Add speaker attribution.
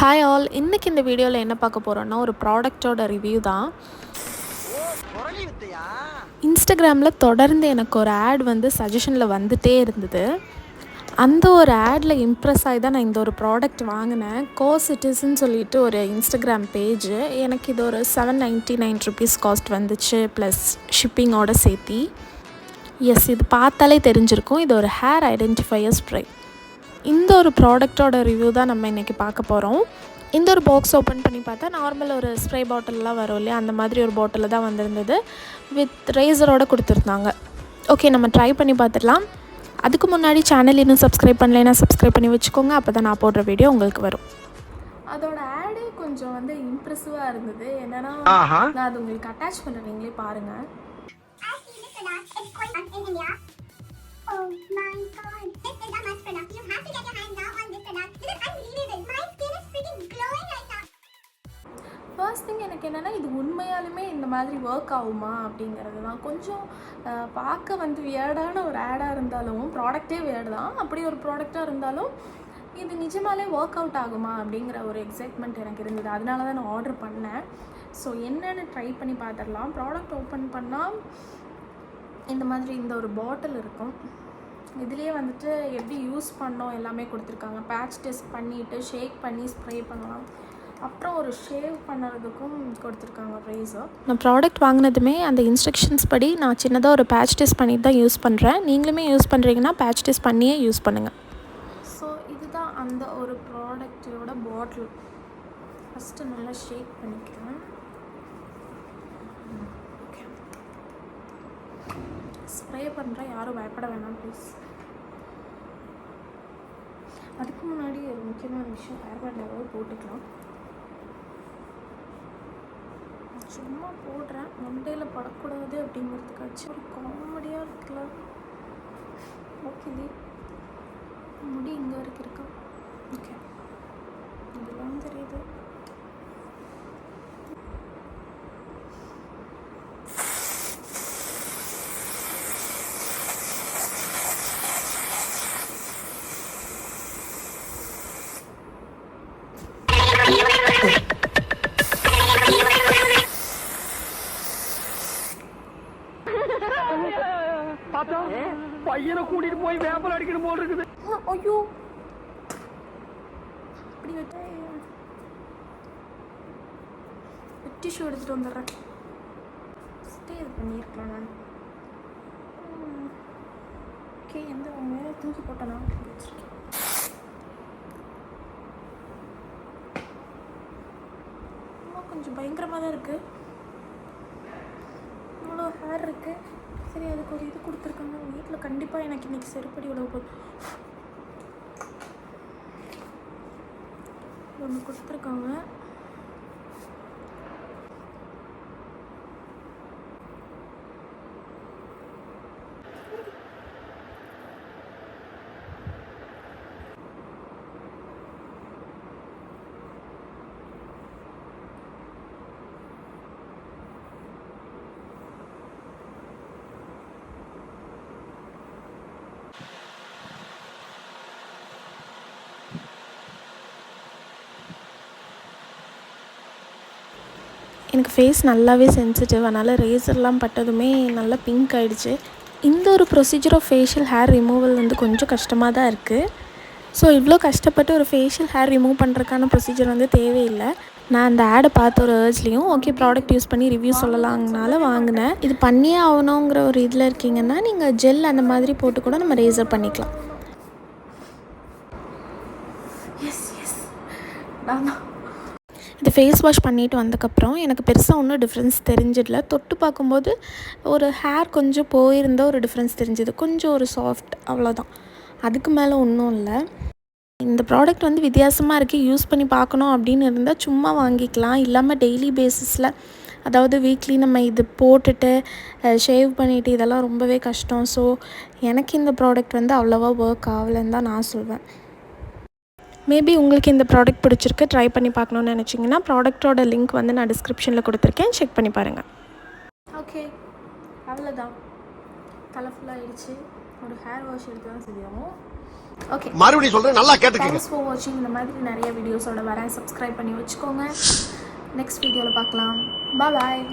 Speaker 1: Hi all, இன்றைக்கி இந்த வீடியோவில் என்ன பார்க்க போகிறோன்னா ஒரு ப்ராடக்டோட ரிவ்யூ தான். இன்ஸ்டாகிராமில் தொடர்ந்து எனக்கு ஒரு ஆட் வந்து சஜஷனில் வந்துகிட்டே இருந்தது. அந்த ஒரு ஆடில் இம்ப்ரெஸ் ஆகி தான் நான் இந்த ஒரு ப்ராடக்ட் வாங்கினேன். கோசிட்டிஸ்ன்னு சொல்லிட்டு ஒரு இன்ஸ்டாகிராம் பேஜு. எனக்கு இது ஒரு $799 காஸ்ட் வந்துச்சு, ப்ளஸ் ஷிப்பிங்கோடு சேர்த்தி. எஸ், இது பார்த்தாலே தெரிஞ்சிருக்கும், இது ஒரு ஹேர் ஐடென்டிஃபையர் ஸ்ப்ரே. இந்த ஒரு ப்ராடக்டோட ரிவ்யூ தான் நம்ம இன்றைக்கி பார்க்க போகிறோம். இந்த ஒரு பாக்ஸ் ஓப்பன் பண்ணி பார்த்தா நார்மல் ஒரு ஸ்ப்ரே பாட்டிலெலாம் வரும் இல்லையா, அந்த மாதிரி ஒரு பாட்டில் தான் வந்திருந்தது. வித் ரேசரோடு கொடுத்துருந்தாங்க. ஓகே, நம்ம ட்ரை பண்ணி பார்த்துடலாம். அதுக்கு முன்னாடி சேனல் இன்னும் சப்ஸ்கிரைப் பண்ணலைன்னா சப்ஸ்கிரைப் பண்ணி வச்சுக்கோங்க, அப்போ தான் நான் போடுற வீடியோ உங்களுக்கு வரும். அதோட ஆடே கொஞ்சம் வந்து இம்ப்ரெசிவாக இருந்தது. என்னென்னா நான் அது உங்களுக்கு அட்டாச் பண்ணுறேன், நீங்களே பாருங்கள். Oh my god, this is a must product. You have to get your hands now on this product. This is unbelievable. My skin is freaking glowing right now. First thing எனக்கு என்னென்னா, இது உண்மையாலுமே இந்த மாதிரி work ஆகுமா அப்படிங்கிறது தான். கொஞ்சம் பார்க்க வந்து வியர்டான ஒரு ஆடாக இருந்தாலும், ப்ராடக்டே வியர்டு தான், அப்படி ஒரு ப்ராடக்டாக இருந்தாலும் இது நிஜமாலே ஒர்க் அவுட் ஆகுமா அப்படிங்கிற ஒரு எக்ஸைட்மெண்ட் எனக்கு இருந்தது. அதனால தான் நான் ஆர்டர் பண்ணேன். ஸோ என்னென்னு ட்ரை பண்ணி பார்த்துடலாம். ப்ராடக்ட் ஓப்பன் பண்ணால் இந்த மாதிரி இந்த ஒரு பாட்டில் இருக்கும். இதுலேயே வந்துட்டு எப்படி யூஸ் பண்ணோம் எல்லாமே கொடுத்துருக்காங்க. பேட்ச் டெஸ்ட் பண்ணிவிட்டு ஷேக் பண்ணி ஸ்ப்ரே பண்ணலாம். அப்புறம் ஒரு ஷேவ் பண்ணுறதுக்கும் கொடுத்துருக்காங்க ரேசர். நான் ப்ராடக்ட் வாங்கினதுமே அந்த இன்ஸ்ட்ரக்ஷன்ஸ் படி நான் சின்னதாக ஒரு பேட்ச் டெஸ்ட் பண்ணிட்டு தான் யூஸ் பண்ணுறேன். நீங்களுமே யூஸ் பண்ணுறீங்கன்னா பேட்ச் டெஸ்ட் பண்ணியே யூஸ் பண்ணுங்கள். ஸோ இதுதான் அந்த ஒரு ப்ராடக்டோட பாட்டில். ஃபஸ்ட்டு நல்லா ஷேக் பண்ணிக்கிறேன். ஸ்ப்ரே பண்ணுறேன், யாரும் பயப்பட வேணாம் ப்ளீஸ். அதுக்கு முன்னாடி ஒரு முக்கியமான விஷயம், ஹேர் பேண்ட் ஏதாவது போட்டுக்கலாம். சும்மா போடுறேன், மண்டையில் படக்கூடாது அப்படிங்கிறதுக்காச்சும். ஒரு காமெடியாக இருக்குல்ல. ஓகே, முடி இங்கே வரைக்கும் இருக்கா? ஓகே, இதெல்லாம் தெரியுது.
Speaker 2: பையனை கூட்டிட்டு போய் வேப்பல் அடிக்கணும் போல் இருக்குது.
Speaker 1: ஐயோ, அப்படி டிஷ்யூ எடுத்துகிட்டு வந்துடுறேன். ஃபஸ்ட்டே இது பண்ணியிருக்கலாம் நான். ஓகே, எந்த மேலே தூக்கி போட்டேன்னா வச்சுருக்கேன். கொஞ்சம் பயங்கரமாக தான் இருக்குது. இவ்வளோ ஹேர் இருக்குது. சரி, அதுக்கு ஒரு இது கொடுத்துருக்காங்க. வீட்டில் கண்டிப்பாக எனக்கு இன்றைக்கி செருப்படி உழவு போகுது. ஒன்று கொடுத்துருக்காங்க. எனக்கு ஃபேஸ் நல்லாவே சென்சிட்டிவ், அதனால் ரேசர்லாம் பட்டதுமே நல்லா பிங்க் ஆகிடுச்சு. இந்த ஒரு procedure of facial hair removal வந்து கொஞ்சம் கஷ்டமாக தான் இருக்குது. ஸோ இவ்வளோ கஷ்டப்பட்டு ஒரு ஃபேஷியல் ஹேர் ரிமூவ் பண்ணுறதுக்கான ப்ரொசீஜர் வந்து தேவையில்லை. நான் அந்த ஆடை பார்த்த ஒரு ஏர்ஜ்லேயும் ஓகே ப்ராடக்ட் யூஸ் பண்ணி ரிவ்யூ சொல்லலாங்கனால வாங்கினேன். இது பண்ணியே ஆகணுங்கிற ஒரு இதில் இருக்கீங்கன்னா நீங்கள் ஜெல் அந்த மாதிரி போட்டு கூட நம்ம ரேசர் பண்ணிக்கலாம். இது ஃபேஸ் வாஷ் பண்ணிவிட்டு வந்ததுக்கப்புறம் எனக்கு பெருசாக ஒன்றும் டிஃப்ரென்ஸ் தெரிஞ்சிடல. தொட்டு பார்க்கும்போது ஒரு ஹேர் கொஞ்சம் போயிருந்த ஒரு டிஃப்ரென்ஸ் தெரிஞ்சுது, கொஞ்சம் ஒரு சாஃப்ட், அவ்வளோதான். அதுக்கு மேலே ஒன்றும் இல்லை. இந்த ப்ராடக்ட் வந்து வித்தியாசமாக இருக்குது, யூஸ் பண்ணி பார்க்கணும் அப்படின்னு இருந்தால் சும்மா வாங்கிக்கலாம். இல்லாமல் டெய்லி பேசிஸில், அதாவது வீக்லி நம்ம இது போட்டுட்டு ஷேவ் பண்ணிவிட்டு இதெல்லாம் ரொம்பவே கஷ்டம். ஸோ எனக்கு இந்த ப்ராடக்ட் வந்து அவ்வளோவா ஒர்க் ஆகலைன்னு தான் நான் சொல்வேன். மேபி உங்களுக்கு இந்த ப்ராடக்ட் பிடிச்சிருக்கு, ட்ரை பண்ணி பார்க்கணுன்னு நினச்சிங்கன்னா ப்ராடக்டோட லிங்க் வந்து நான் டிஸ்கிரிப்ஷனில் கொடுத்துருக்கேன், செக் பண்ணி பாருங்கள். ஓகே, அவ்வளோதான். கலர்ஃபுல்லாக ஆகிடுச்சு. ஒரு ஹேர் வாஷ் எடுத்து தான் செய்யவும். ஓகே,
Speaker 3: மறுபடியும் சொல்றேன், நல்லா கேட்டுக்கங்க.
Speaker 1: தேங்க்ஸ் ஃபார் வாட்சிங். இந்த மாதிரி நிறைய வீடியோஸோட வரேன். சப்ஸ்கிரைப் பண்ணி வச்சுக்கோங்க. நெக்ஸ்ட் வீடியோவில் பார்க்கலாம். பாய்.